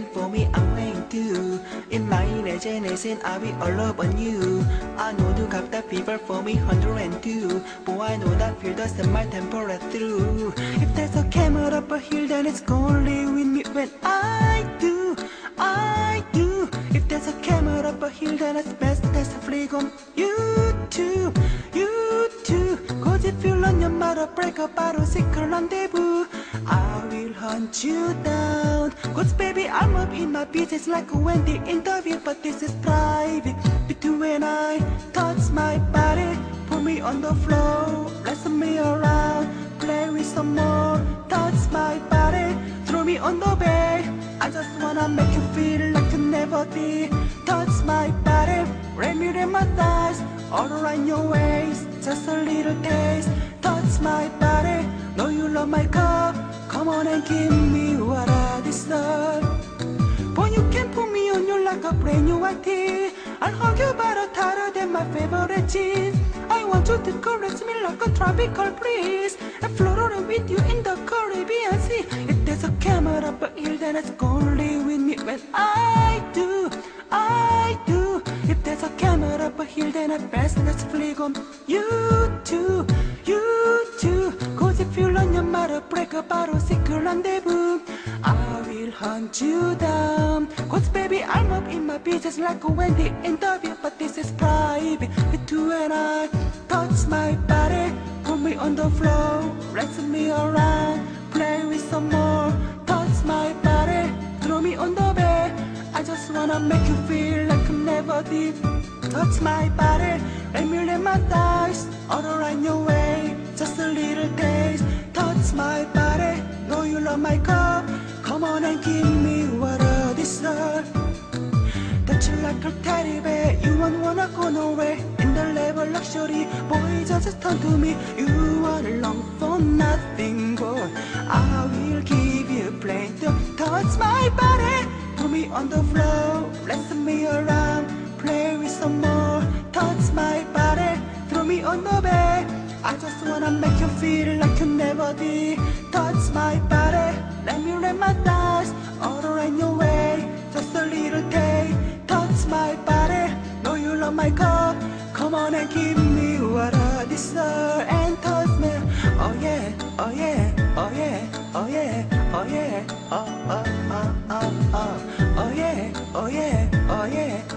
waiting for me, I'm waiting too. In my imagination, I'll be all up on you. I know you got that fever for me, 102. But I know that fear doesn't my temper through. If there's a camera up a hill, then it's gonna live with me when I do. If there's a camera up a hill, then it's best that's a flick on you too. Cause if you learn your mother break up, I don't seek a rendezvous. I will hunt you down. Cause baby, I'm up in my business like a Wendy interview. But this is private between I touch my body. Put me on the floor, wrestle me around, play with some more. Touch my body, throw me on the bed. I just wanna make you feel like you never did. Touch my body, wrap me in my thighs, all around your waist, just a little taste. Touch my body, know you love my cup. Come on and give me what I deserve. Boy, you can put me on you like a brand new ID. I'll hug you better tighter than my favorite jeans. I want you to caress me like a tropical breeze and float around with you in the Caribbean Sea. If there's a camera up a hill, then it's gonna live with me when I do. If there's a camera up a hill, then I best let's flick on you too. Cause if you learn your mother break up, I don't seek a rendezvous. I will hunt you down. Cause baby, I'm up in my business like a Wendy interview. But this is private between I. Touch my body, put me on the floor, wrestle me around, play with some more. Touch my body, throw me on the bed. I just wanna make you feel like you never did. Touch my body, let me lay my thighs, all around your way, just a little taste. Touch my body, know you love my cup. Come on and give me what I deserve. Touch you like a teddy bear, you won't wanna go nowhere. In the level luxury, boy, just turn to me. You are long for nothing, boy. I will give you plenty. Touch my body, put me on the floor, wrestle me around, play with some more. Touch my body, throw me on the bed. I just wanna make you feel like you never did. Touch my body, let me wrap my thighs, all around your way, just a little taste. Touch my body, know you love my cup. Come on and give me what I deserve. And touch me, oh yeah, oh yeah, oh yeah, oh yeah, oh yeah, oh yeah, oh yeah, oh yeah.